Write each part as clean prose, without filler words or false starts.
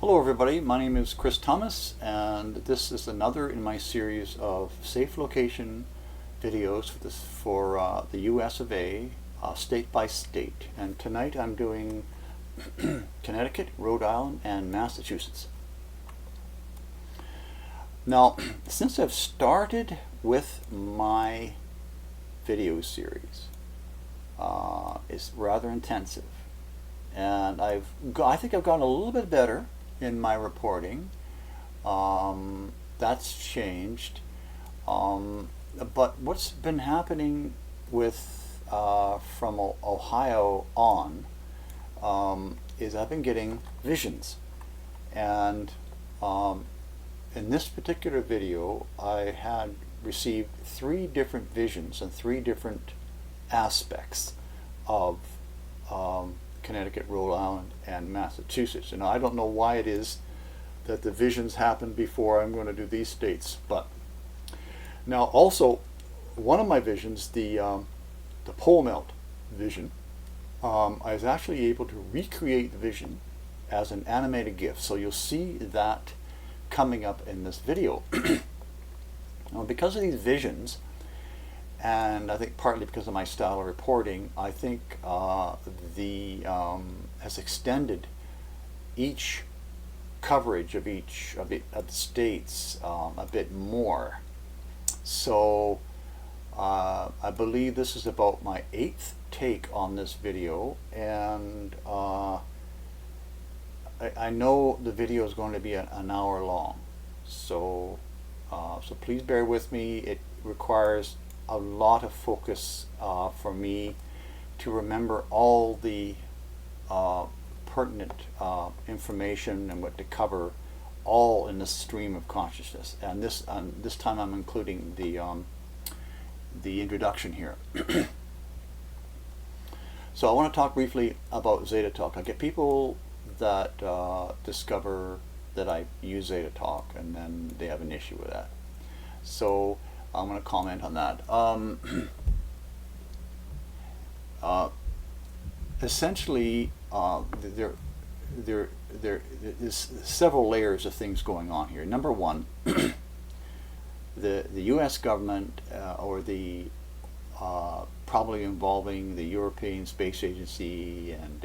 Hello everybody, my name is Chris Thomas and this is another in my series of safe location videos for the US of A, state by state. And tonight I'm doing Connecticut, Rhode Island, and Massachusetts. Now, since I've started with my video series, it's rather intensive, and I think I've gotten a little bit better in my reporting. That's changed, but what's been happening with from Ohio on is I've been getting visions, and in this particular video I had received 3 different visions and 3 different aspects of Connecticut, Rhode Island, and Massachusetts. And I don't know why it is that the visions happen before I'm going to do these states. But now also, one of my visions, the pole melt vision, I was actually able to recreate the vision as an animated GIF. So you'll see that coming up in this video. Now, because of these visions, and I think partly because of my style of reporting, I think has extended each coverage of each of the states a bit more. So I believe this is about my 8th take on this video, and I know the video is going to be an hour long. So so please bear with me. It requires a lot of focus for me to remember all the pertinent information and what to cover all in the stream of consciousness. And this time I'm including the introduction here. So I want to talk briefly about ZetaTalk. I get people that discover that I use ZetaTalk and then they have an issue with that. So I'm going to comment on that. Essentially, there is several layers of things going on here. Number one, the U.S. government, or the probably involving the European Space Agency and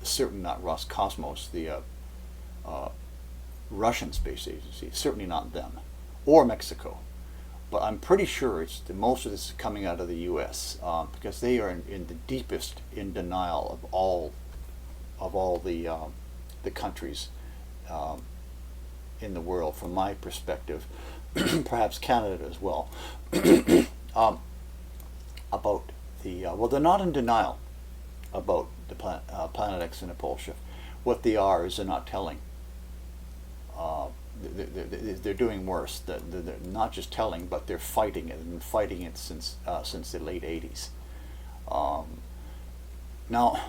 certainly not Roscosmos, the Russian Space Agency, certainly not them, or Mexico. But I'm pretty sure most of this is coming out of the U.S. Because they are in the deepest in denial of all the countries in the world, from my perspective, perhaps Canada as well, about well, they're not in denial about the Planet X and the pole shift. What they are is they're not telling. They're doing worse. They're not just telling, but they're fighting it, and fighting it since the late 80s. Now,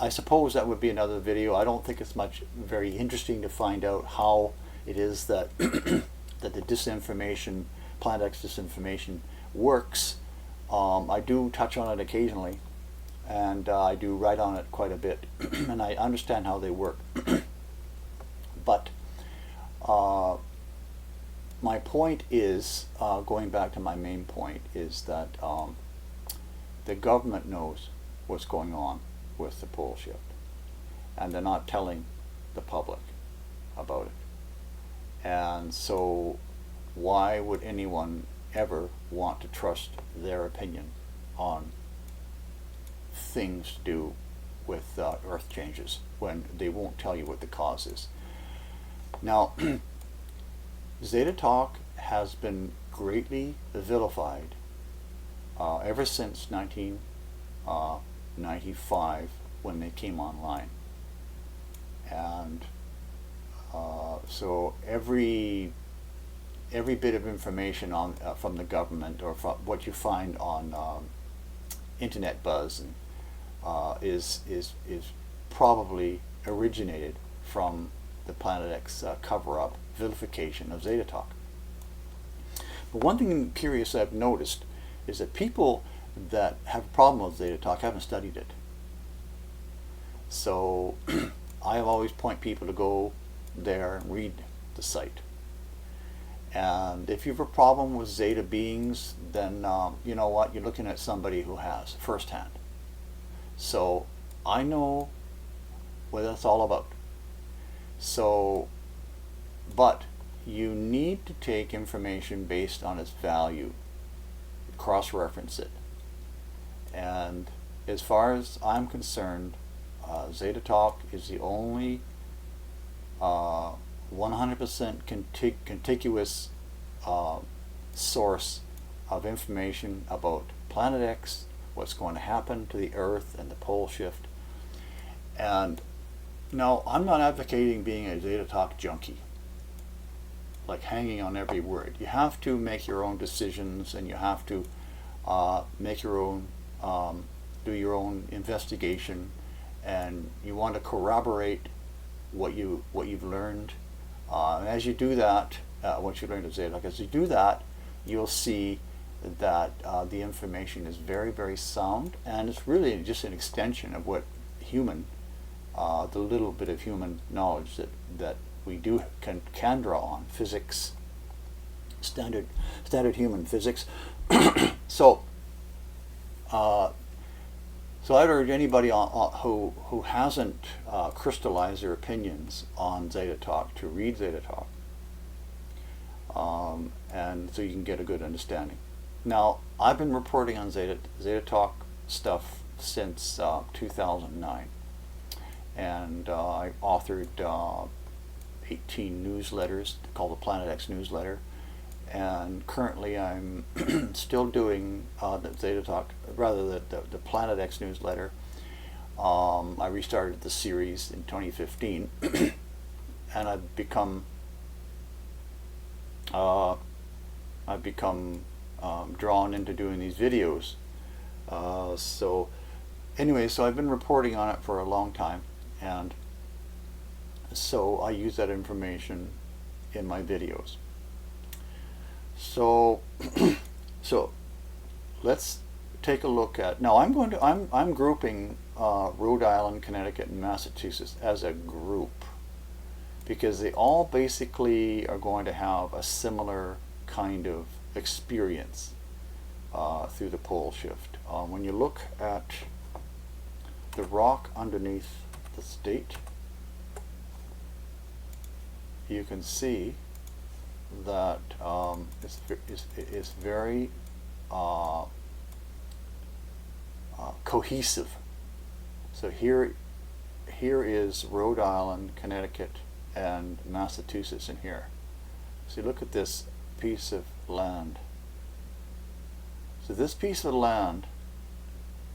I suppose that would be another video. I don't think it's very interesting to find out how it is that that the disinformation, Planet X disinformation, works. I do touch on it occasionally, and I do write on it quite a bit, and I understand how they work. But my point is, going back to my main point, is that the government knows what's going on with the pole shift, and they're not telling the public about it. And so why would anyone ever want to trust their opinion on things to do with earth changes when they won't tell you what the cause is? Now, ZetaTalk has been greatly vilified ever since 1995 when they came online. And so every bit of information on from the government, or from what you find on internet buzz, and, is probably originated from the Planet X cover-up vilification of ZetaTalk. But one thing curious I've noticed is that people that have a problem with ZetaTalk haven't studied it. So I always point people to go there and read the site. And if you have a problem with Zeta beings, then you know what, you're looking at somebody who has firsthand. So I know what that's all about. So, but you need to take information based on its value, cross-reference it. And as far as I'm concerned, ZetaTalk is the only 100% contiguous source of information about Planet X, what's going to happen to the Earth and the pole shift. And now, I'm not advocating being a ZetaTalk junkie, like hanging on every word. You have to make your own decisions, and you have to make your own, do your own investigation, and you want to corroborate what you've learned. And as you do that, what you learned at ZetaTalk, as you do that, you'll see that the information is very, very sound, and it's really just an extension of what the little bit of human knowledge that we can draw on, physics, standard human physics. So I'd urge anybody who hasn't crystallized their opinions on ZetaTalk to read ZetaTalk, and so you can get a good understanding. Now, I've been reporting on ZetaTalk stuff since 2009, and I authored 18 newsletters called the Planet X newsletter, and currently I'm still doing the ZetaTalk, rather the Planet X newsletter. I restarted the series in 2015, and I've become drawn into doing these videos. So anyway, so I've been reporting on it for a long time, and so I use that information in my videos. So so let's take a look at, now I'm grouping Rhode Island, Connecticut, and Massachusetts as a group, because they all basically are going to have a similar kind of experience through the pole shift. When you look at the rock underneath the state, you can see that it's very cohesive. So here is Rhode Island, Connecticut, and Massachusetts in here. So look at this piece of land. So this piece of land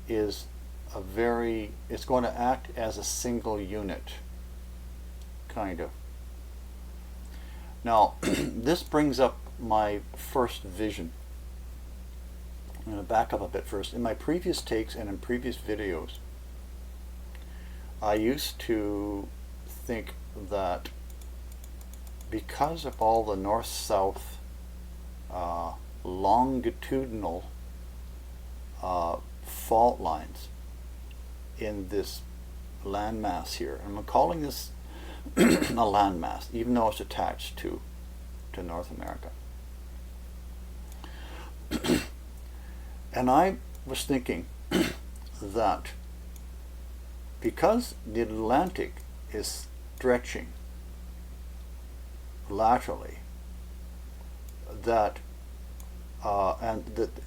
is it's going to act as a single unit, kind of. Now, this brings up my first vision. I'm going to back up a bit first. In my previous takes and in previous videos, I used to think that because of all the north-south longitudinal fault lines in this landmass here, and I'm calling this a landmass, even though it's attached to North America. And I was thinking that because the Atlantic is stretching laterally,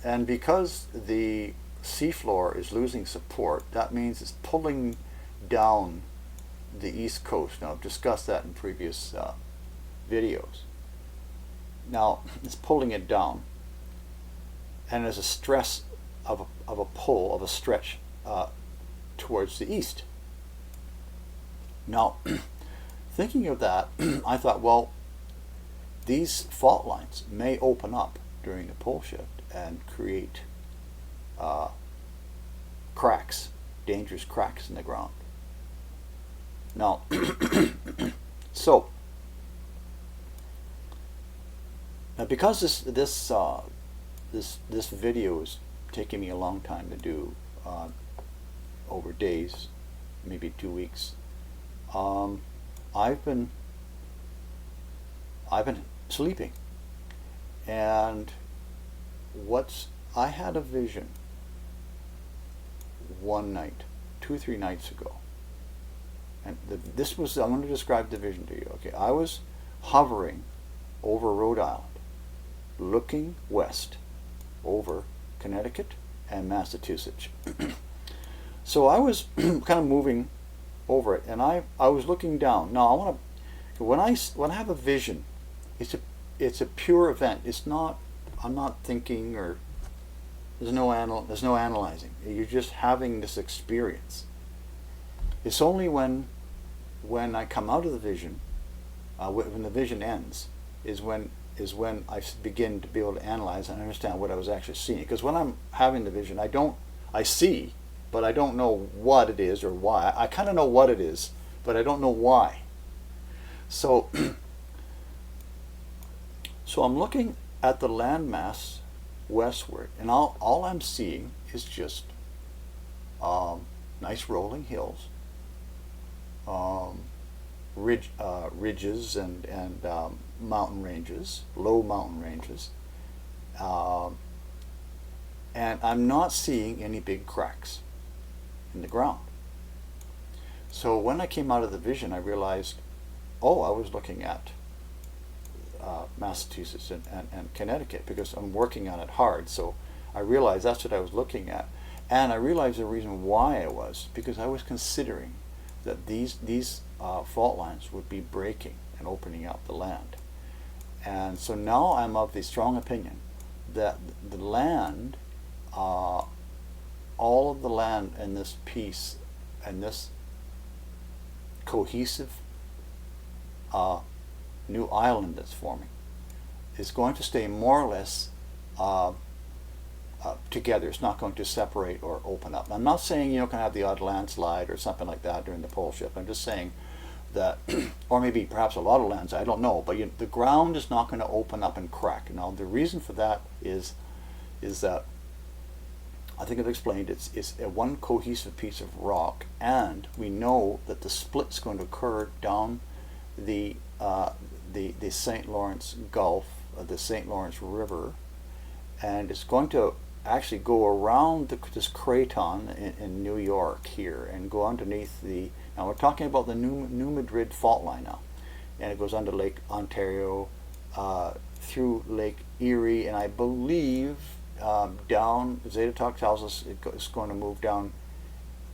and because the seafloor is losing support, that means it's pulling down the East Coast. Now, I've discussed that in previous videos. Now, it's pulling it down, and there's a stress of a pull, of a stretch towards the east. Now, thinking of that, I thought, well, these fault lines may open up during the pole shift and create cracks, dangerous cracks in the ground. Now, so now because this video is taking me a long time to do, over days, maybe 2 weeks, um, I've been sleeping, and I had a vision one night, 2 or 3 nights ago, and this was, I'm going to describe the vision to you. Okay, I was hovering over Rhode Island, looking west over Connecticut and Massachusetts. So I was kind of moving over it, and I was looking down. Now I want to, when I have a vision, it's a pure event. It's not, I'm not thinking, or there's no analyzing. You're just having this experience. It's only when I come out of the vision, when the vision ends, is when I begin to be able to analyze and understand what I was actually seeing. Because when I'm having the vision, I see, but I don't know what it is or why. I kind of know what it is, but I don't know why. So, so I'm looking at the landmass westward, and all I'm seeing is just nice rolling hills, ridges and mountain ranges, low mountain ranges, and I'm not seeing any big cracks in the ground. So when I came out of the vision, I realized, oh, I was looking at Massachusetts and Connecticut, because I'm working on it hard. So I realized that's what I was looking at, and I realized the reason why I was, because I was considering that these fault lines would be breaking and opening up the land. And so now I'm of the strong opinion that the land, all of the land in this piece and this cohesive new island that's forming is going to stay more or less together. It's not going to separate or open up. I'm not saying you can have the odd landslide or something like that during the pole shift. I'm just saying that, or maybe perhaps a lot of lands, I don't know, but the ground is not going to open up and crack. Now the reason for that is that, I think I've explained, it's a one cohesive piece of rock, and we know that the split's going to occur down the St. Lawrence Gulf, the St. Lawrence River, and it's going to actually go around this craton in New York here and go underneath now we're talking about the New Madrid fault line now, and it goes under Lake Ontario, through Lake Erie, and I believe down, ZetaTalk tells us it's going to move down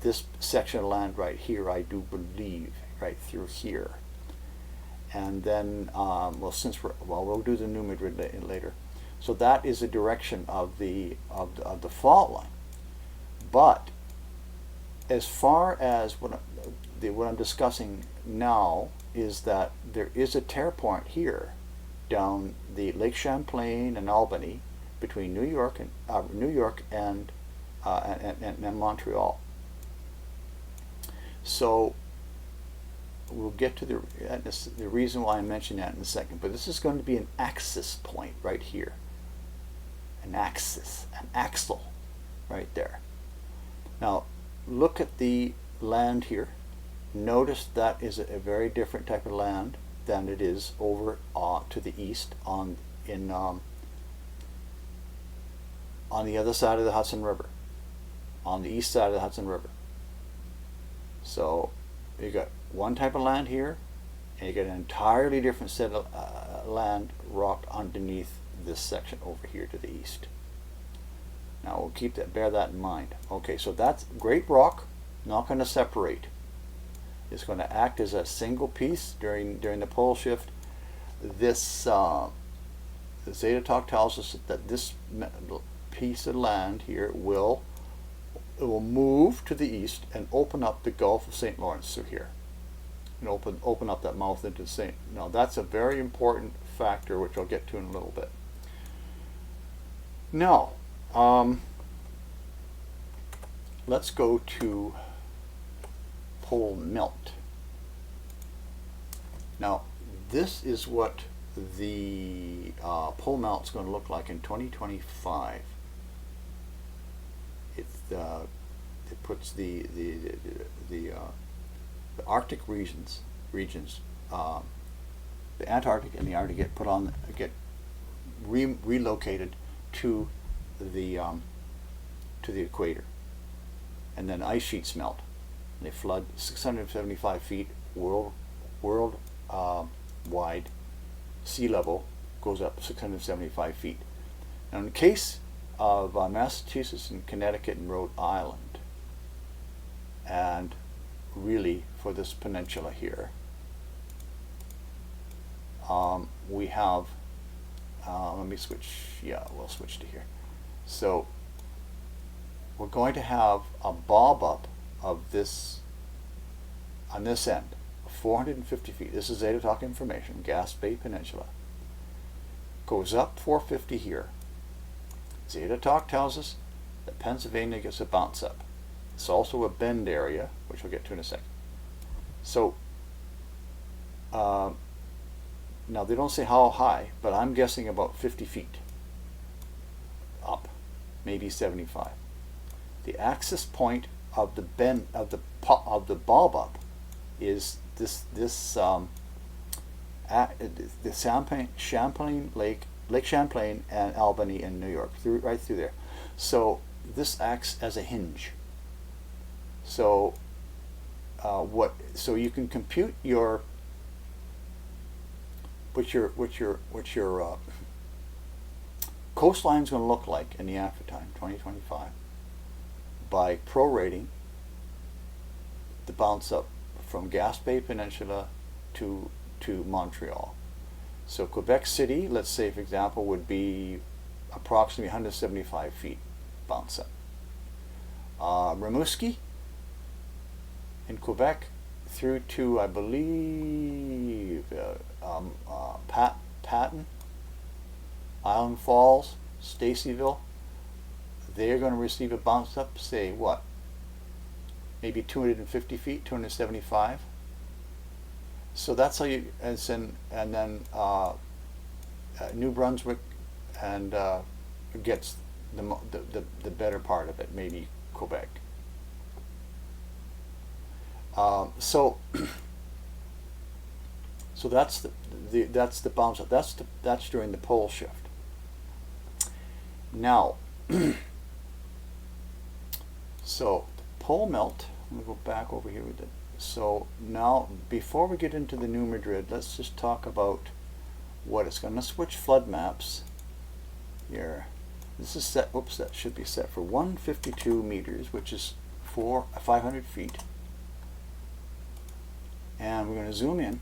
this section of land right here, I do believe, right through here. And then, we'll do the New Madrid later. So that is the direction of the fault line. But as far as what I'm discussing now is that there is a tear point here down the Lake Champlain and Albany, between New York and Montreal. So we'll get to the reason why I mentioned that in a second. But this is going to be an axis point right here. An axle right there. Now look at the land here. Notice that is a very different type of land than it is over to the east on the other side of the Hudson River, on the east side of the Hudson River. So you got one type of land here, and you get an entirely different set of land rock underneath this section over here to the east. Now we'll bear that in mind. Okay, so that's great rock, not going to separate. It's going to act as a single piece during the pole shift. This ZetaTalk tells us that this piece of land here will move to the east and open up the Gulf of St. Lawrence through here, and open up that mouth into the St. Now that's a very important factor, which I'll get to in a little bit. Now let's go to pole melt. Now this is what the pole melt is going to look like in 2025. It puts the the Arctic regions, the Antarctic and the Arctic get relocated to the equator, and then ice sheets melt. They flood 675 feet world wide. Sea level goes up 675 feet. Now, in the case of Massachusetts and Connecticut and Rhode Island, and really for this peninsula here, we have, let me switch, we'll switch to here. So we're going to have a bob up of this, on this end, 450 feet. This is ZetaTalk information, Gas Bay Peninsula. Goes up 450 here. ZetaTalk tells us that Pennsylvania gets a bounce up. It's also a bend area, which we'll get to in a second. So, now they don't say how high, but I'm guessing about 50 feet up, maybe 75. The axis point of the bend of the bob up is the Champlain Lake Champlain and Albany in New York, right through there. So this acts as a hinge. So so you can compute your what your coastline is going to look like in the aftertime 2025 by prorating the bounce up from Gas Bay Peninsula to Montreal. So Quebec City, let's say for example, would be approximately 175 feet bounce up. Rimouski in Quebec through to, I believe, Patton, Island Falls, Stacyville, they're going to receive a bounce up, say what, maybe 250 feet, 275. So that's how you, and then New Brunswick and gets the better part of it, maybe Quebec. So that's the bounce up. That's during the pole shift. Now, so pole melt. I'm gonna go back over here with it. So now, before we get into the new Madrid, let's just talk about what it's going to switch flood maps here. This is set. Oops, that should be set for 152 meters, which is 500 feet. And we're going to zoom in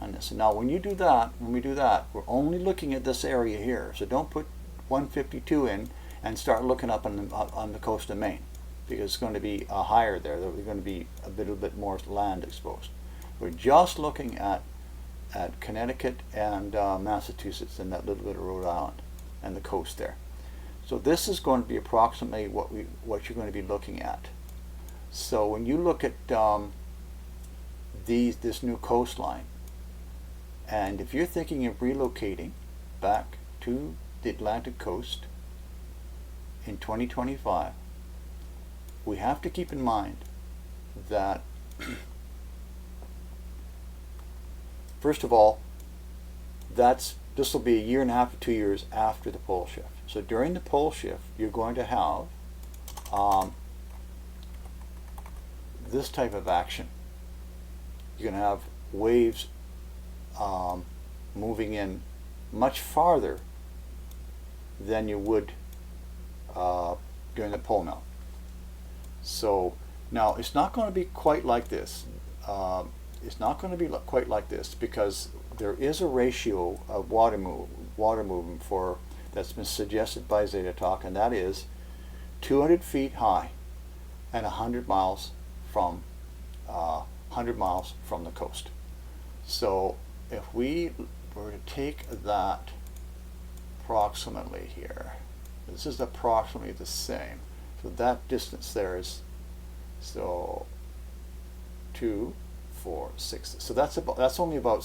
on this. And now, when we do that, we're only looking at this area here. So don't put 152 in and start looking up on the coast of Maine, because it's going to be higher there. There's going to be a little bit more land exposed. We're just looking at Connecticut and Massachusetts and that little bit of Rhode Island and the coast there. So this is going to be approximately what you're going to be looking at. So when you look at this new coastline, and if you're thinking of relocating back to the Atlantic coast in 2025, we have to keep in mind that first of all, this will be a year and a half to 2 years after the pole shift. So during the pole shift, you're going to have this type of action. You're going to have waves moving in much farther than you would during the pole melt. So now it's not going to be quite like this. It's not going to be quite like this because there is a ratio of water movement that's been suggested by ZetaTalk, and that is 200 feet high and 100 miles from the coast. So if we were to take that approximately here, this is approximately the same. So that distance there is 2, 4, 6. So that's only about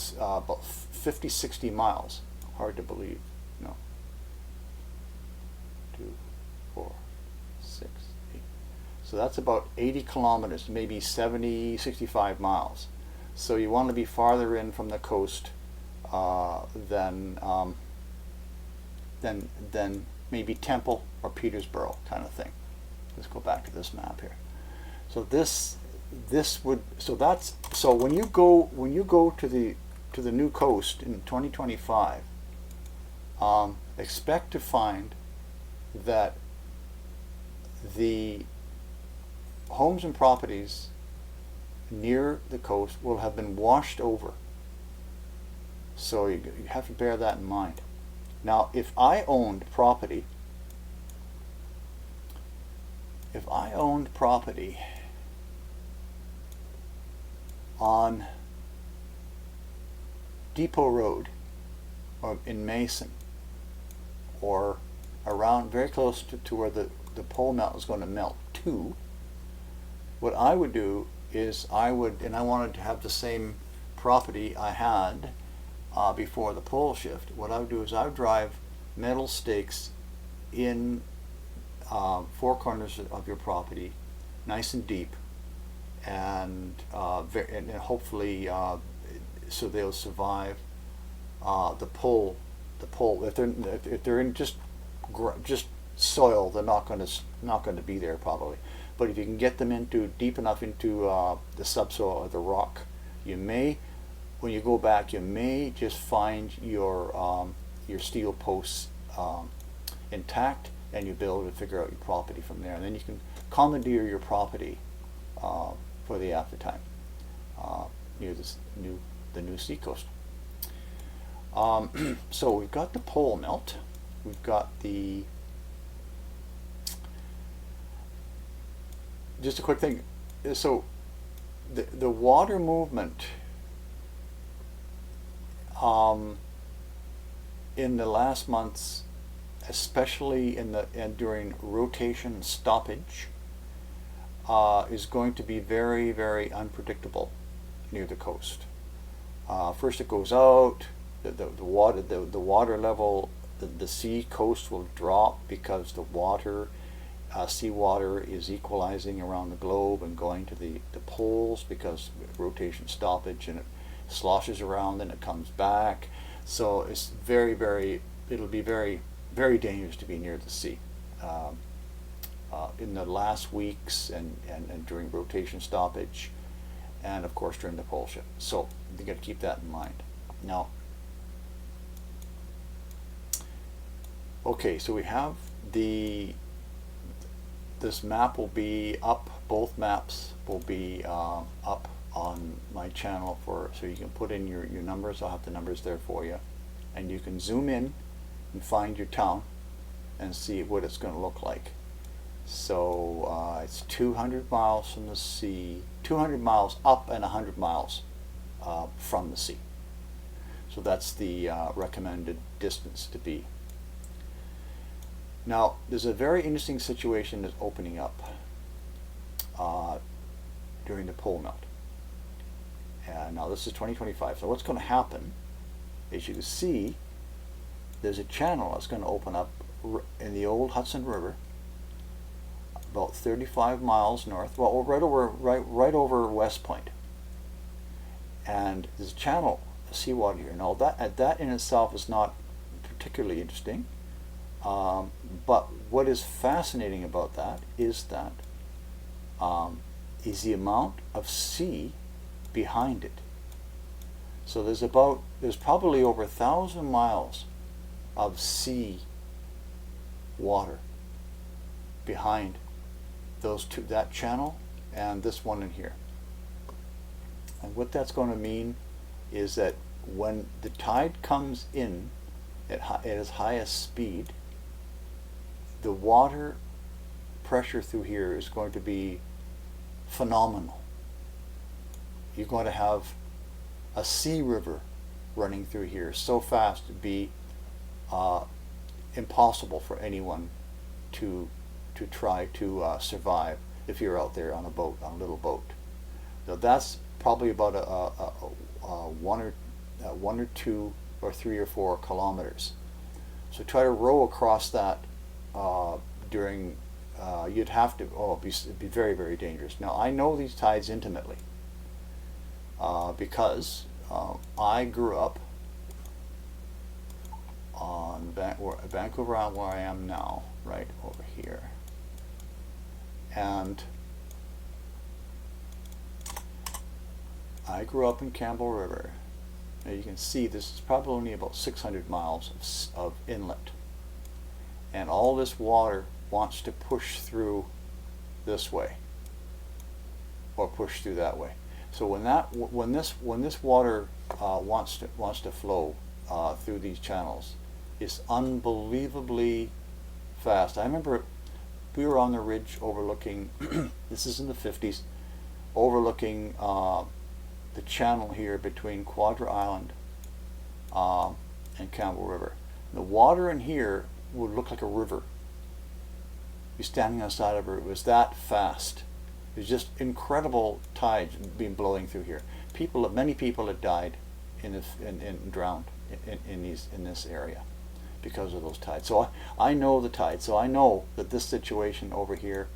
50, 60 miles. Hard to believe. No. 2, 4, 6, 8. So that's about 80 kilometers, maybe 70, 65 miles. So you want to be farther in from the coast than maybe Temple or Petersboro kind of thing. Let's go back to this map here. So so when you go to the new coast in 2025, expect to find that the homes and properties near the coast will have been washed over. So you have to bear that in mind. Now, if I owned property on Depot Road or in Mason or around very close to where the pole melt is going to melt to, what I would do is I wanted to have the same property I had before the pole shift. What I would do is I would drive metal stakes in four corners of your property, nice and deep, and hopefully so they'll survive the pole. If they're in just soil, they're not going to be there probably. But if you can get them deep enough into the subsoil or the rock, you may, when you go back, you may just find your steel posts intact, and you'll be able to figure out your property from there. And then you can commandeer your property for the aftertime near the new seacoast. So we've got the pole melt. We've got just a quick thing. So the water movement in the last months, especially during rotation stoppage, is going to be very, very unpredictable near the coast. First it goes out, the water level, the sea coast will drop because the seawater is equalizing around the globe and going to the poles because rotation stoppage, and it sloshes around and it comes back. So it's it'll be very, very dangerous to be near the sea in the last weeks and during rotation stoppage, and of course during the pole shift. So you got to keep that in mind. Now, okay, so we have this map will be up. Both maps will be up on my channel so you can put in your numbers. I'll have the numbers there for you, and you can zoom in and find your town and see what it's going to look like. So it's 200 miles from the sea, 200 miles up and 100 miles from the sea. So that's the recommended distance to be. Now, there's a very interesting situation that's opening up during the pole melt. And now this is 2025. So what's going to happen, as you can see, there's a channel that's going to open up in the old Hudson River, about 35 miles north, well, right over West Point. And there's a channel of seawater here. Now that in itself is not particularly interesting. But what is fascinating about that is the amount of sea behind it. So there's probably over 1,000 miles of sea water behind that channel and this one in here. And what that's going to mean is that when the tide comes in at its highest speed, the water pressure through here is going to be phenomenal. You're going to have a sea river running through here so fast it'd be impossible for anyone to try to survive if you're out there on a little boat. So that's probably about one or two or 3 or 4 kilometers. So try to row across that during you'd have to, it'd be very, very dangerous. Now, I know these tides intimately because I grew up on Vancouver Island, where I am now, right over here. And I grew up in Campbell River. Now you can see this is probably only about 600 miles of inlet. And all this water wants to push through this way or push through that way. So when this water wants to flow through these channels, it's unbelievably fast. I remember we were on the ridge overlooking this is in the 50s, overlooking the channel here between Quadra Island and Campbell River. The water in here would look like a river. You're standing on the side of a river. It was that fast. It was just incredible tides being blowing through here. Many people had died and drowned in this area because of those tides. So I know the tides. So I know that this situation over here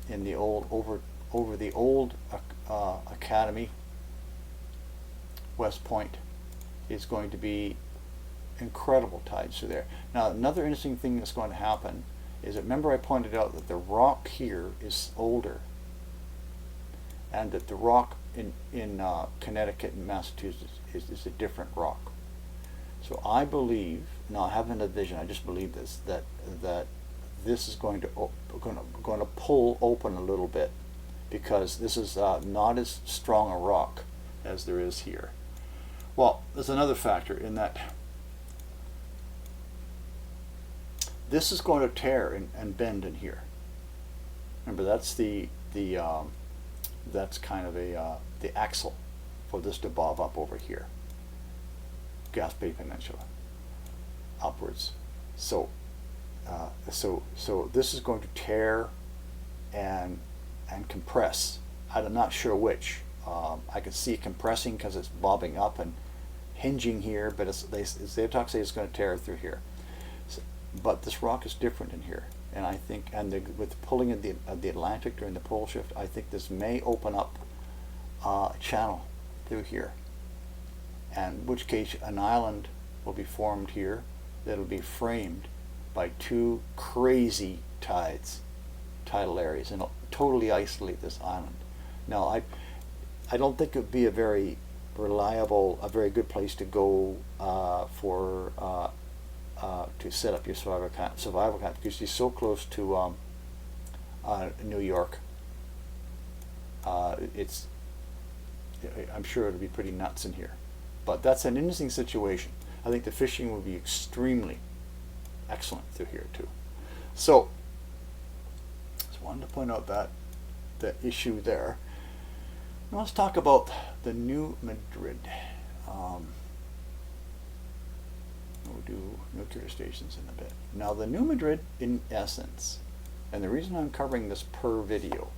in the old over the old Academy, West Point, is going to be incredible tides through there. Now, another interesting thing that's going to happen is that, remember I pointed out that the rock here is older, and that the rock in Connecticut and Massachusetts is a different rock. So I believe, now I haven't a vision, I just believe this, that this is going to pull open a little bit, because this is not as strong a rock as there is here. Well, there's another factor in that this is going to tear and bend in here. Remember, that's that's kind of the axle for this to bob up over here, Gaspé Peninsula, upwards. So this is going to tear and compress. I'm not sure which. I can see it compressing because it's bobbing up and hinging here, but ZetaTalk say it's going to tear through here. But this rock is different in here, and I think, with pulling of the Atlantic during the pole shift, I think this may open up a channel through here, and in which case an island will be formed here that'll be framed by two crazy tidal areas, and it'll totally isolate this island. Now, I don't think it would be a very reliable, a very good place to go to set up your survival camp, because you're so close to New York. I'm sure it'll be pretty nuts in here, but that's an interesting situation. I think the fishing will be extremely excellent through here too. So, just wanted to point out that issue there. Now let's talk about the New Madrid. We'll do nuclear stations in a bit. Now, the New Madrid, in essence, and the reason I'm covering this per video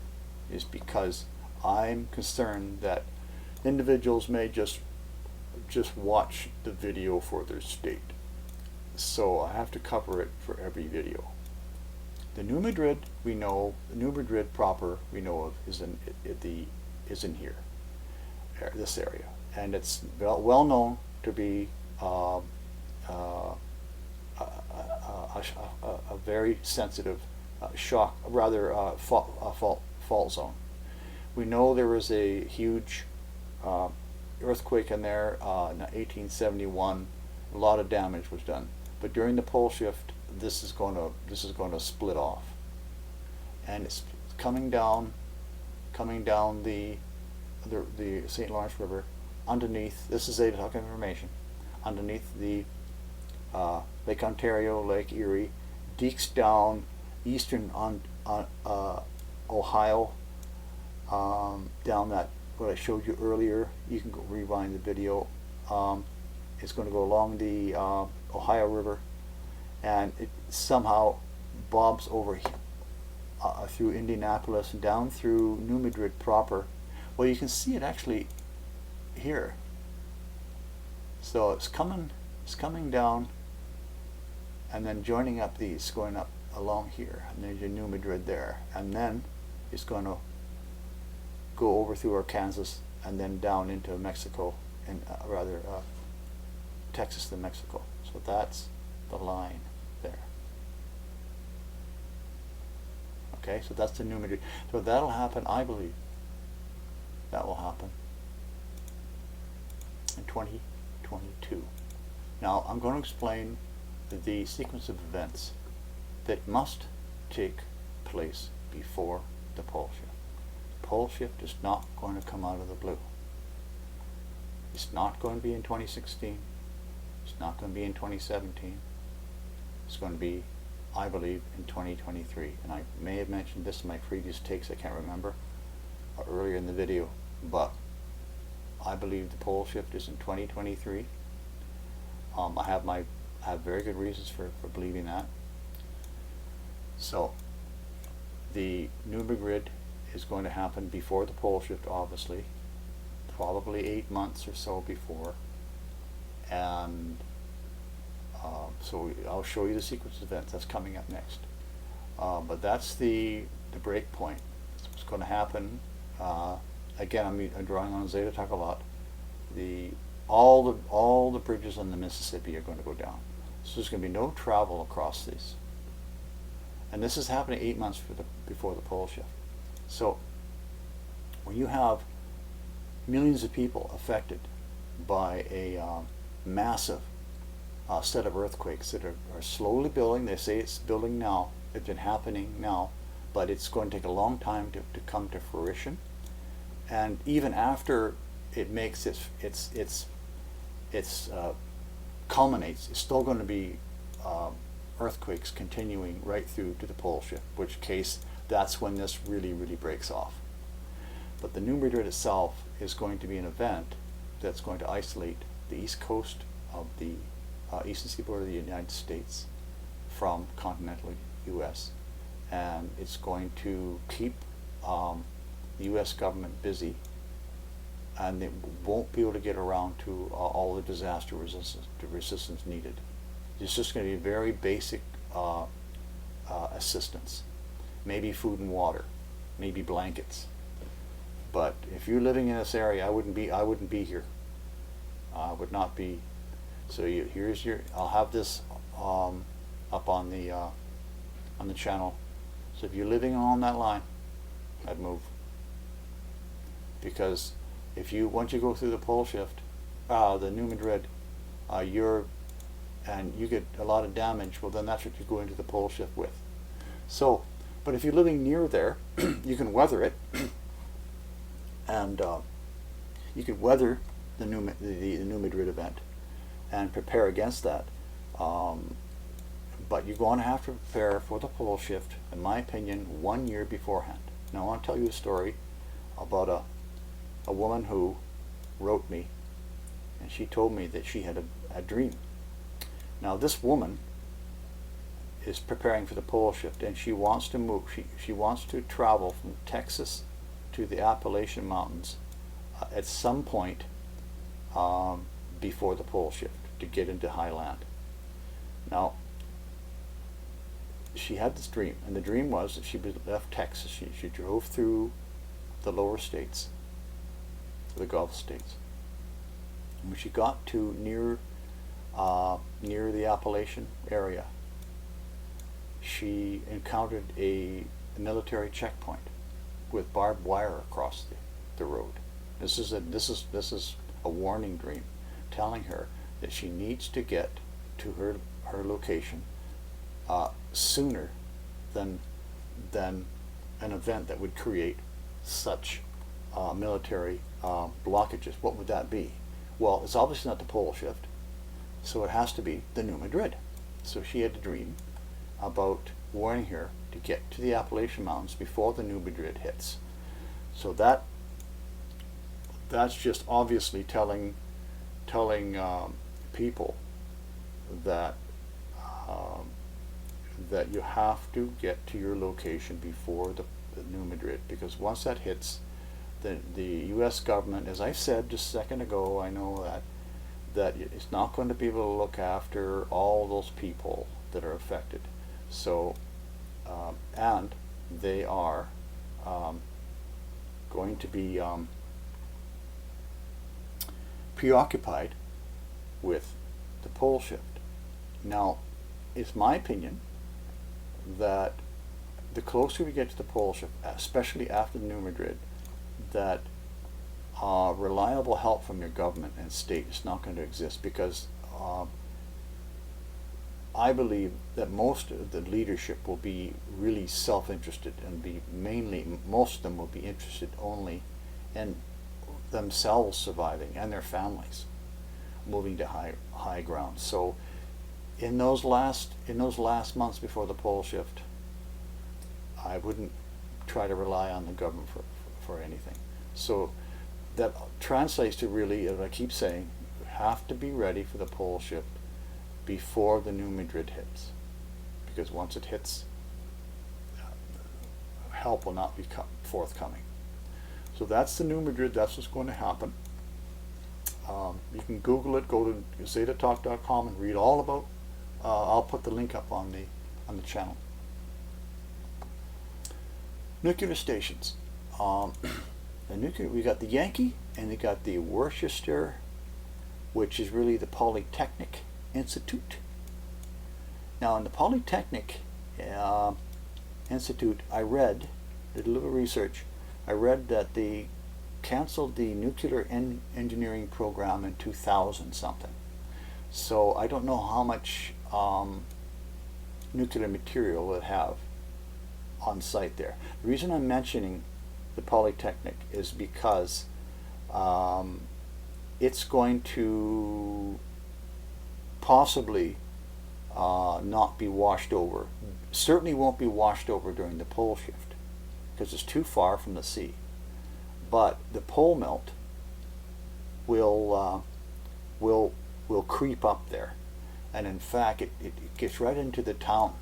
is because I'm concerned that individuals may just watch the video for their state. So I have to cover it for every video. The New Madrid, we know, the New Madrid proper, we know of, is in here, this area, and it's well known to be a very sensitive fault zone. We know there was a huge earthquake in there in 1871. A lot of damage was done, but during the pole shift, this is going to split off, and it's coming down the St. Lawrence River underneath. This is ZetaTalk information. Underneath the Lake Ontario, Lake Erie, deeks down eastern Ohio, down that what I showed you earlier. You can go rewind the video. It's going to go along the Ohio River, and it somehow bobs over through Indianapolis and down through New Madrid proper. Well, you can see it actually here. So it's coming down, and then joining up these, going up along here, and there's your New Madrid there, and then it's going to go over through Arkansas and then down into Mexico, and Texas to Mexico. So that's the line there. Okay, so that's the New Madrid. So that'll happen, I believe. That will happen in 2022. Now, I'm going to explain the sequence of events that must take place before the pole shift. The pole shift is not going to come out of the blue. It's not going to be in 2016. It's not going to be in 2017. It's going to be, I believe, in 2023. And I may have mentioned this in my previous takes, I can't remember, earlier in the video, but I believe the pole shift is in 2023. I have very good reasons for believing that. So the new grid is going to happen before the pole shift, obviously, probably 8 months or so before, and so I'll show you the sequence of events that's coming up next. But that's the break point. It's what's going to happen. Again, I'm drawing on ZetaTalk a lot. All the bridges on the Mississippi are going to go down. So there's going to be no travel across these. And this is happening 8 months before the pole shift. So when you have millions of people affected by a massive set of earthquakes that are slowly building, they say it's building now, it's been happening now, but it's going to take a long time to come to fruition. And even after it makes its culminates, it's still going to be earthquakes continuing right through to the pole shift, which case that's when this really breaks off. But the New Madrid itself is going to be an event that's going to isolate the east coast of the eastern seaboard of the United States from continental U.S. and it's going to keep the U.S. government busy, and they won't be able to get around to all the disaster resistance needed. It's just going to be very basic assistance, maybe food and water, maybe blankets. But if you're living in this area, I wouldn't be here. I would not be. So here's your. I'll have this up on the channel. So if you're living along that line, I'd move. Because once you go through the pole shift, the New Madrid, and you get a lot of damage, well then that's what you go into the pole shift with. So, but if you're living near there, you can weather it, and you can weather the New Madrid event and prepare against that. But you're going to have to prepare for the pole shift, in my opinion, 1 year beforehand. Now I want to tell you a story about a woman who wrote me, and she told me that she had a dream. Now this woman is preparing for the pole shift, and she wants to move. She wants to travel from Texas to the Appalachian Mountains at some point before the pole shift to get into highland. Now she had this dream, and the dream was that she left Texas. She drove through the lower states, the Gulf states. And when she got to near the Appalachian area, she encountered a military checkpoint with barbed wire across the road. This is a warning dream, telling her that she needs to get to her location sooner than an event that would create such military blockages. What would that be? Well, it's obviously not the pole shift, so it has to be the New Madrid. So she had a dream about warning her to get to the Appalachian Mountains before the New Madrid hits. So that's just obviously telling people that that you have to get to your location before the New Madrid, because once that hits, the U.S. government, as I said just a second ago, I know that it's not going to be able to look after all those people that are affected. So and they are going to be preoccupied with the pole shift. Now, it's my opinion that the closer we get to the pole shift, especially after the New Madrid, that reliable help from your government and state is not going to exist, because I believe that most of the leadership will be really self-interested and be mainly, most of them will be interested only in themselves surviving and their families moving to high ground. So in those last months before the pole shift, I wouldn't try to rely on the government for anything. So that translates to, really, as I keep saying, you have to be ready for the pole shift before the New Madrid hits, because once it hits, help will not be forthcoming. So that's the New Madrid. That's what's going to happen. You can Google it. Go to Zetatalk.com and read all about. I'll put the link up on the channel. Nuclear stations. We got the Yankee, and we got the Worcester, which is really the Polytechnic Institute. Now, in the Polytechnic Institute, did a little research. I read that they canceled the nuclear engineering program in 2000 something. So I don't know how much nuclear material it have on site there. The reason I'm mentioning the Polytechnic is because it's going to possibly not be washed over. Certainly won't be washed over during the pole shift, because it's too far from the sea. But the pole melt will creep up there, and in fact, it gets right into the town.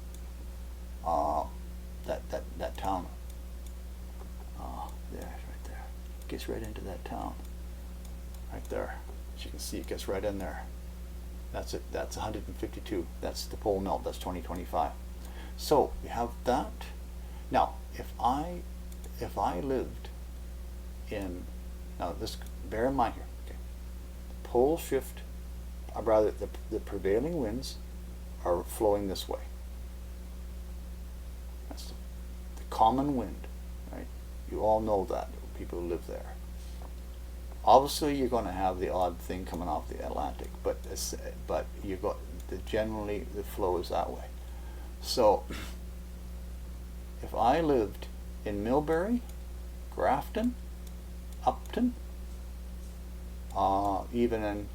That town. There, right there. It gets right into that town. Right there. As you can see, it gets right in there. That's it. That's 152. That's the pole melt. That's 2025. So we have that. Now, if I lived in, now this, bear in mind here, okay, the pole shift, or rather the prevailing winds are flowing this way. That's the common wind, right? You all know that, people who live there. Obviously, you're going to have the odd thing coming off the Atlantic, but you got generally the flow is that way. So, if I lived in Millbury, Grafton, Upton, even in,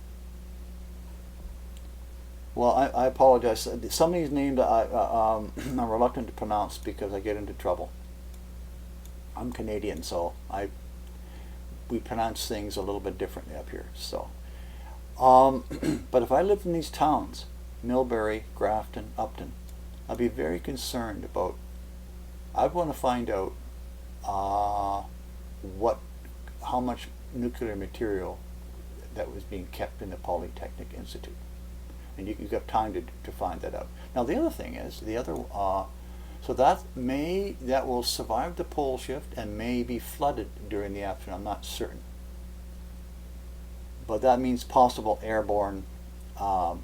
well, I apologize. Some of these names I'm reluctant to pronounce because I get into trouble. I'm Canadian, so we pronounce things a little bit differently up here. So, but if I lived in these towns, Millbury, Grafton, Upton, I'd be very concerned about. I'd want to find out how much nuclear material that was being kept in the Polytechnic Institute, and you got time to find that out. Now the other thing is so that will survive the pole shift and may be flooded during the afternoon. I'm not certain, but that means possible airborne pollutants,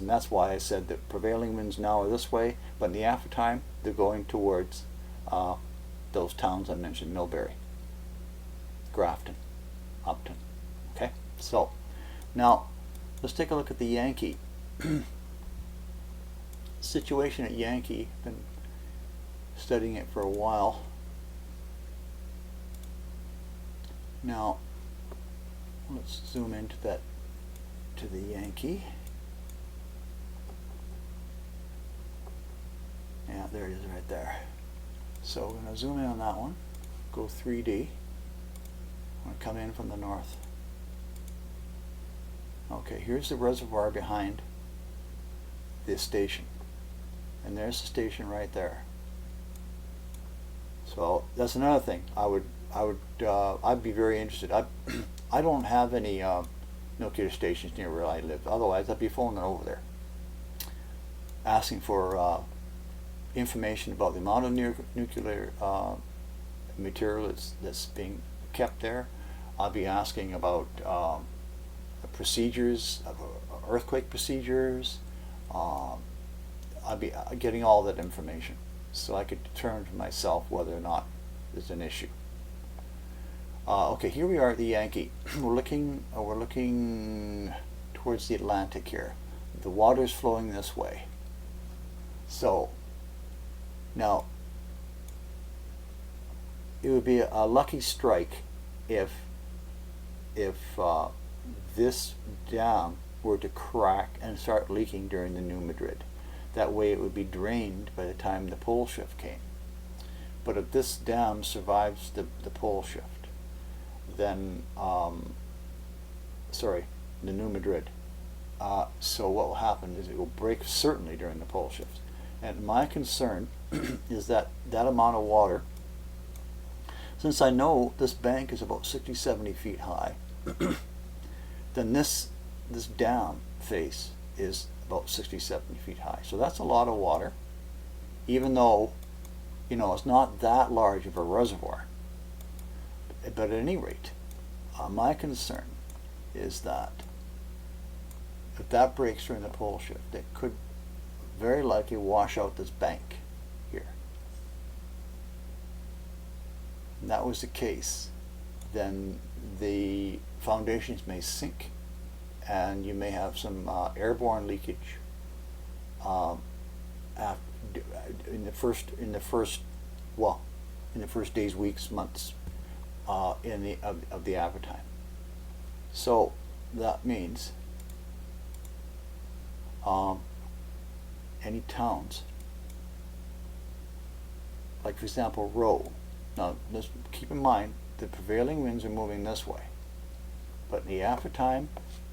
and that's why I said that prevailing winds now are this way, but in the aftertime they're going towards those towns I mentioned: Millbury, Grafton, Upton. Okay, so now let's take a look at the Yankee. Situation at Yankee. Been studying it for a while now. Let's zoom into that, to the Yankee. Yeah, there it is right there. So we're going to zoom in on that one, go 3D. I'm going to come in from the north. Okay, here's the reservoir behind this station, and there's the station right there. So that's another thing I'd be very interested. I don't have any nuclear stations near where I live. Otherwise, I'd be phoning over there, asking for information about the amount of nuclear material that's being kept there. I'll be asking about procedures, earthquake procedures. I'll be getting all that information so I could determine for myself whether or not there's an issue. Okay, here we are at the Yankee. We're looking towards the Atlantic here. The water's flowing this way. So now it would be a lucky strike if this dam were to crack and start leaking during the New Madrid. That way it would be drained by the time the pole shift came. But if this dam survives the pole shift, then the New Madrid, so what will happen is it will break certainly during the pole shift. And my concern is that amount of water, since I know this bank is about 60-70 feet high, then this dam face is about 60-70 feet high. So that's a lot of water, even though, you know, it's not that large of a reservoir. But at any rate, my concern is that if that breaks during the pole shift, it could very likely wash out this bank here. And that was the case, then the foundations may sink, and you may have some airborne leakage in the first days, weeks, months of the After-Time. So that means any towns, like for example Rhode. Now let's keep in mind the prevailing winds are moving this way, but in the After-Time,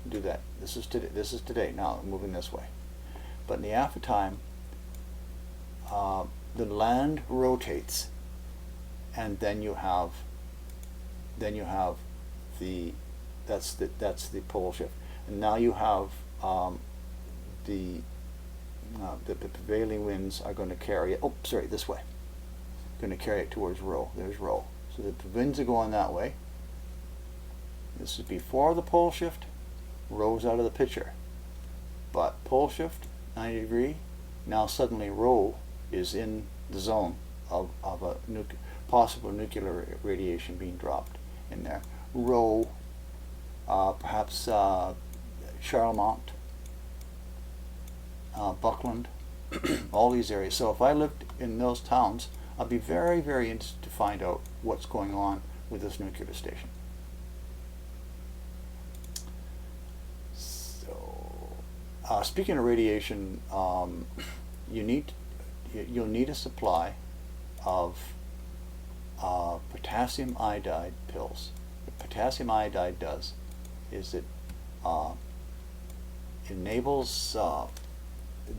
do that. This is today. Now moving this way, but in the After-Time, the land rotates, and then you have that's the pole shift, and now you have the prevailing winds are going to carry it. Oh, sorry, this way. Going to carry it towards Rhode. There's Rhode. So the winds are going that way. This is before the pole shift. Rhode's out of the picture, but pole shift 90 degree. Now suddenly Rhode is in the zone of a possible nuclear radiation being dropped in there. Rhode, perhaps Charlemont, Buckland, all these areas. So if I lived in those towns, I'd be very, very interested to find out what's going on with this nuclear station. So, speaking of radiation, you'll need a supply of potassium iodide pills. What potassium iodide does is it enables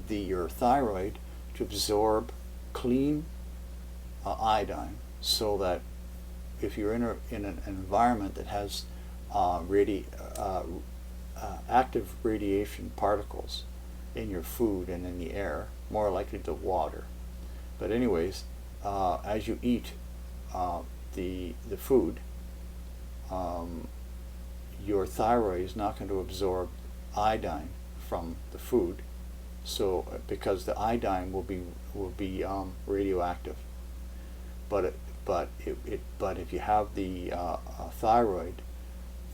your thyroid to absorb clean iodine, so that if you're in an environment that has active radiation particles in your food and in the air, more likely the water. But anyways, as you eat the food, your thyroid is not going to absorb iodine from the food, so because the iodine will be radioactive. But if you have the thyroid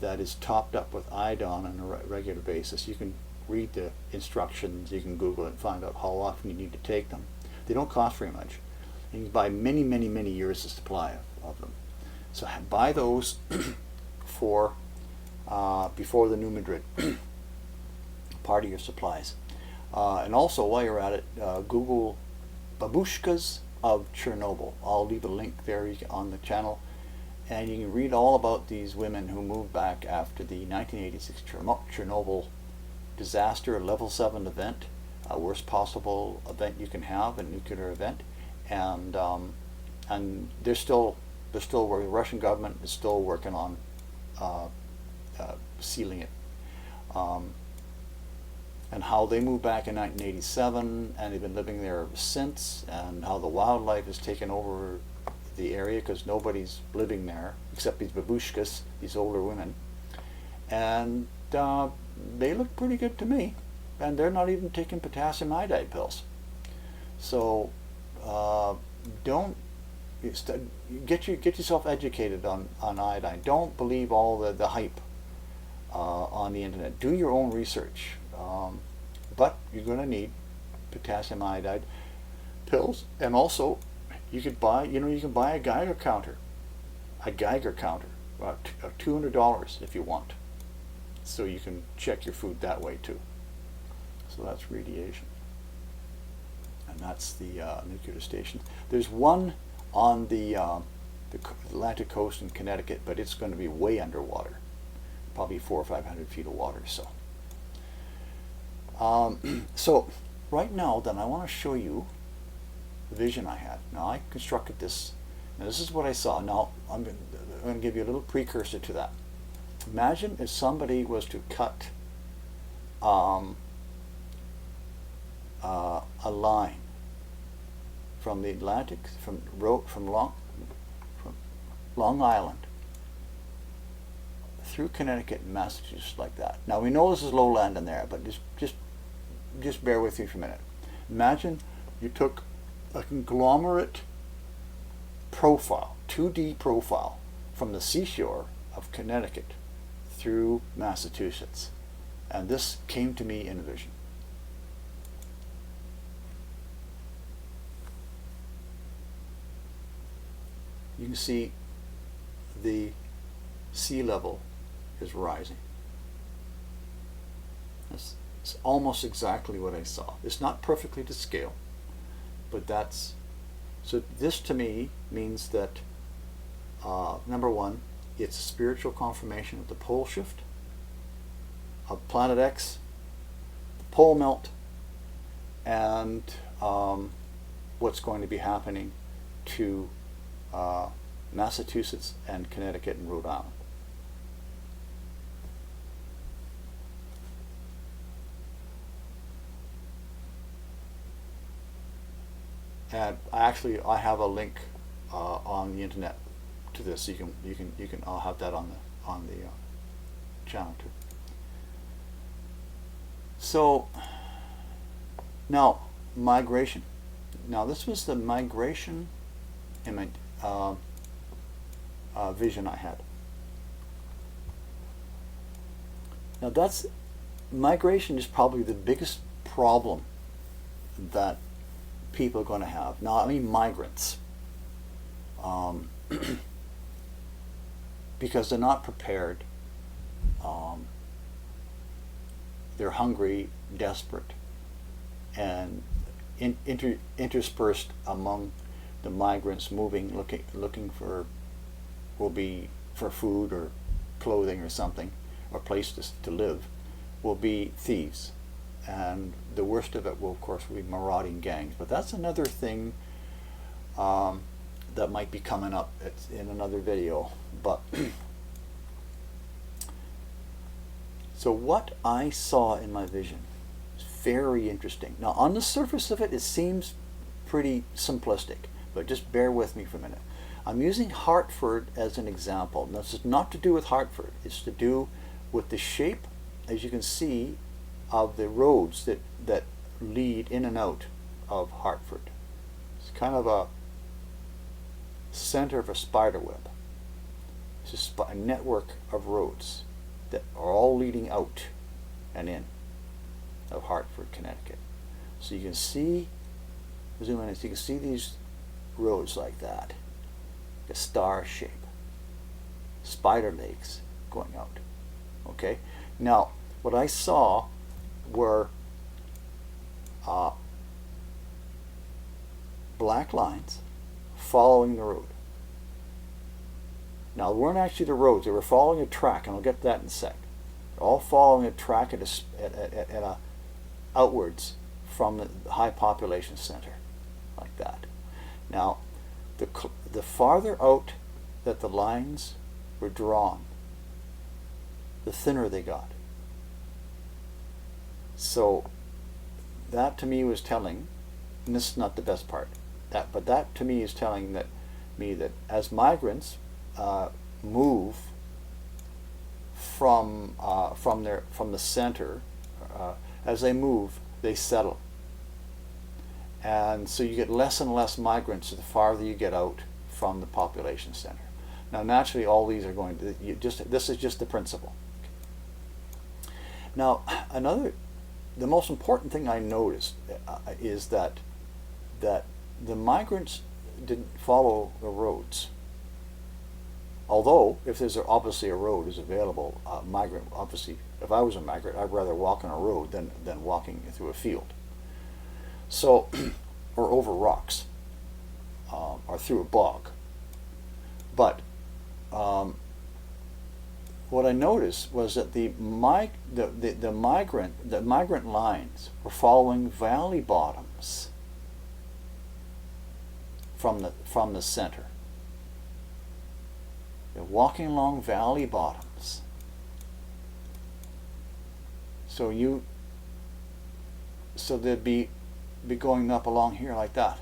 that is topped up with iodine on a regular basis, you can read the instructions, you can Google it and find out how often you need to take them. They don't cost very much. You can buy many, many, many years of supply of them. So buy those for before the New Madrid, part of your supplies. And also, while you're at it, Google babushkas of Chernobyl. I'll leave a link there on the channel, and you can read all about these women who moved back after the 1986 Chernobyl disaster, a level 7 event, worst possible event you can have, a nuclear event, and they're still working. The Russian government is still working on sealing it. and how they moved back in 1987, and they've been living there since, and how the wildlife has taken over the area because nobody's living there except these babushkas, these older women, and they look pretty good to me, and they're not even taking potassium iodide pills. So don't get yourself educated on iodine. Don't believe all the hype on the internet. Do your own research. But you're going to need potassium iodide pills, and also you could buy a Geiger counter, of $200 if you want, so you can check your food that way too. So that's radiation, and that's the nuclear station. There's one on the Atlantic coast in Connecticut, but it's going to be way underwater, probably 400 or 500 feet of water. So right now then I want to show you the vision I had. Now I constructed this, and this is what I saw. Now I'm going to give you a little precursor to that. Imagine if somebody was to cut a line from the Atlantic, from Long Island through Connecticut and Massachusetts like that. Now we know this is lowland in there, but just bear with me for a minute. Imagine you took a conglomerate profile, 2D profile, from the seashore of Connecticut through Massachusetts, and this came to me in a vision. You can see the sea level is rising. It's almost exactly what I saw. It's not perfectly to scale, but that's, so this to me means that number one, it's a spiritual confirmation of the pole shift of planet X, the pole melt, and what's going to be happening to Massachusetts and Connecticut and Rhode Island. And I have a link on the internet to this. You can. I'll have that on the channel too. So now migration. Now this was the migration image vision I had. Now that's migration is probably the biggest problem that people are going to have. Now I mean migrants, because they're not prepared. They're hungry, desperate, and interspersed among the migrants moving, looking for, will be for food or clothing or something, or place to live, will be thieves. And the worst of it will, of course, be marauding gangs. But that's another thing that might be coming up in another video. But so what I saw in my vision is very interesting. Now, on the surface of it, it seems pretty simplistic, but just bear with me for a minute. I'm using Hartford as an example. Now, this is not to do with Hartford. It's to do with the shape, as you can see, of the roads that lead in and out of Hartford. It's kind of a center of a spider web. It's a network of roads that are all leading out and in of Hartford, Connecticut. So you can see, zoom in, so you can see these roads like that, a star shape, spider legs going out. Okay, now what I saw were black lines following the road. Now, they weren't actually the roads, they were following a track, and I'll get to that in a sec. They're all following a track at a outwards from the high population center, like that. Now, the farther out that the lines were drawn, the thinner they got. So that to me was telling, and this is not the best part, but that to me is telling me that as migrants move from the center, as they move, they settle, and so you get less and less migrants the farther you get out from the population center. Now, naturally, all these are going to this is just the principle. Now, the most important thing I noticed is that the migrants didn't follow the roads. Although, if there's obviously a road is available, migrant, obviously, if I was a migrant, I'd rather walk on a road than walking through a field. So, or over rocks, or through a bog. But what I noticed was that the migrant lines were following valley bottoms from the center. They're walking along valley bottoms. So they'd be going up along here like that.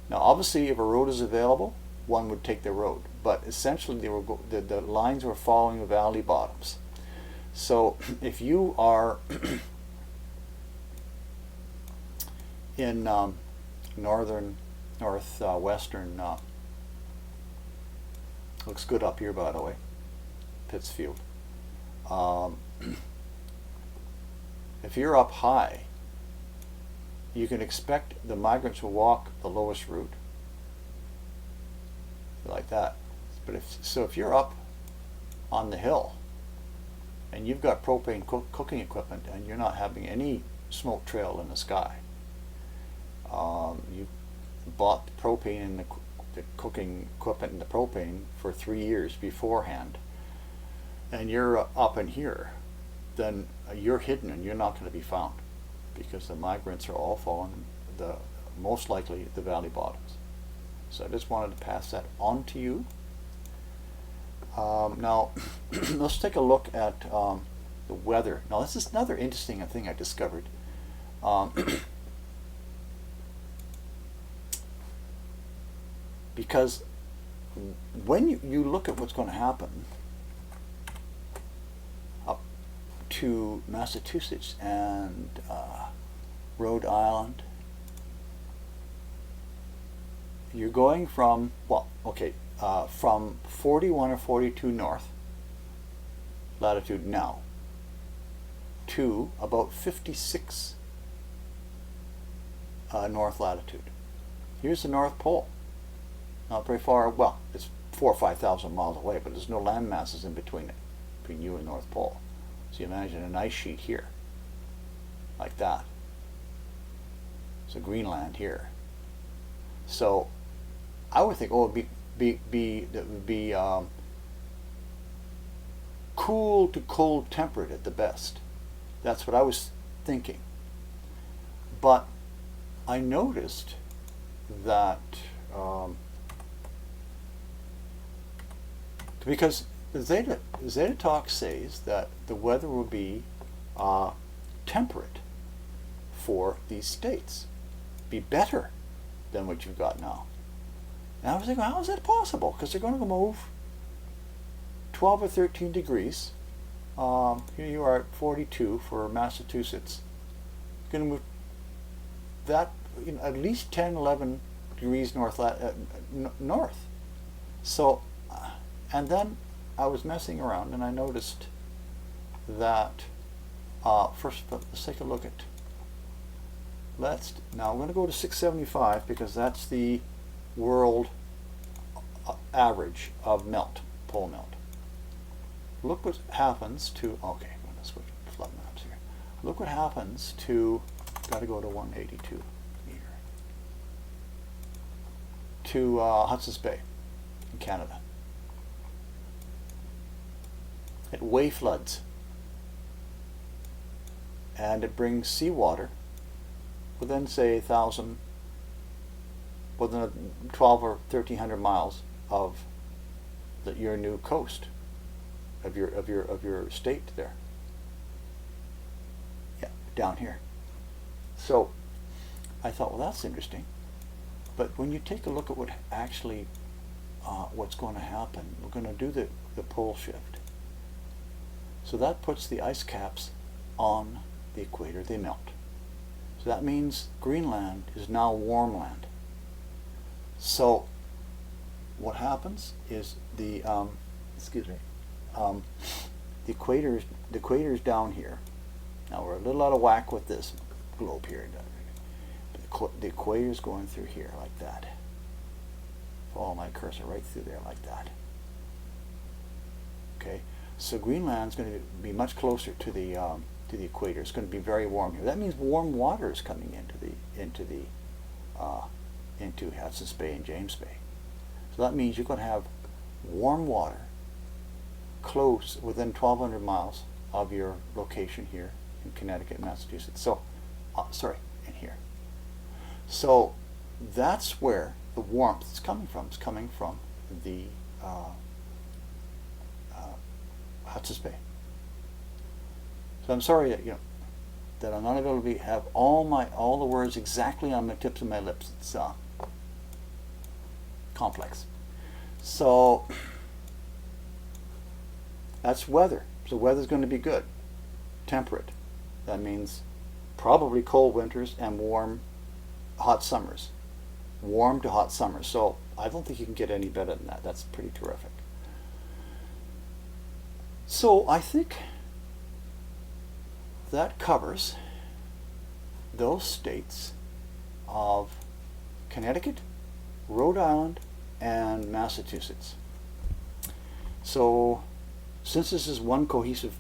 Now, obviously, if a road is available, one would take the road, but essentially the lines were following the valley bottoms. So if you are in northwestern, looks good up here, by the way, Pittsfield. If you're up high, you can expect the migrants will walk the lowest route, like that. But if you're up on the hill and you've got propane cooking equipment and you're not having any smoke trail in the sky, you bought the propane and the cooking equipment and the propane for 3 years beforehand, and you're up in here, then you're hidden and you're not going to be found, because the migrants are all following most likely the valley bottoms. So I just wanted to pass that on to you. Now, let's take a look at the weather. Now, this is another interesting thing I discovered. Because when you look at what's going to happen up to Massachusetts and Rhode Island, you're going from, from 41 or 42 north latitude now to about 56 north latitude. Here's the North Pole. Not very far, well, it's 4,000 or 5,000 miles away, but there's no land masses in between you and North Pole. So you imagine an ice sheet here, like that. So Greenland here. So I would think, it would be cool to cold temperate at the best. That's what I was thinking. But I noticed that because the ZetaTalk says that the weather will be temperate for these states, be better than what you've got now. And I was thinking, how is that possible? Because they're going to move 12 or 13 degrees. Here you are at 42 for Massachusetts. You're going to move that at least 10, 11 degrees north. So, and then I was messing around and I noticed that, first let's take a look at, now I'm going to go to 675 because that's the world average of pole melt. Look what happens to, okay, I'm going to switch flood maps here. Look what happens to, got to go to 182 meter, to Hudson's Bay in Canada. It wave floods, and it brings seawater within, say, 1,000, within 12 or 1,300 miles of your new coast of your state there. down here. So I thought, well, that's interesting. But when you take a look at what actually what's going to happen, we're going to do the pole shift. So that puts the ice caps on the equator. They melt. So that means Greenland is now warm land. So what happens is the equator's down here. Now we're a little out of whack with this globe here. The equator's going through here like that. Follow my cursor right through there like that. Okay, so Greenland's going to be much closer to the equator. It's going to be very warm here. That means warm water is coming into Hudson's Bay and James Bay. So that means you're going to have warm water close within 1,200 miles of your location here in Connecticut, Massachusetts. So, in here. So that's where the warmth is coming from. It's coming from the Hudson's Bay. So I'm sorry that that I'm not able to have all the words exactly on the tips of my lips. It's complex. So that's weather. So weather's going to be good, temperate. That means probably cold winters and warm, hot summers. Warm to hot summers. So I don't think you can get any better than that. That's pretty terrific. So I think that covers those states of Connecticut, Rhode Island, and Massachusetts. So since this is one cohesive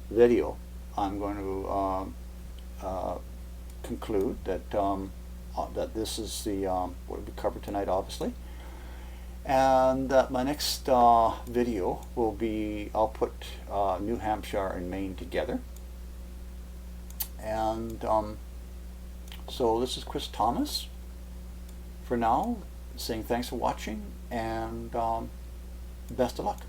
video, I'm going to conclude that that this is what we covered tonight, obviously, and that my next video will be, I'll put New Hampshire and Maine together. And so this is Chris Thomas for now, saying thanks for watching, and best of luck.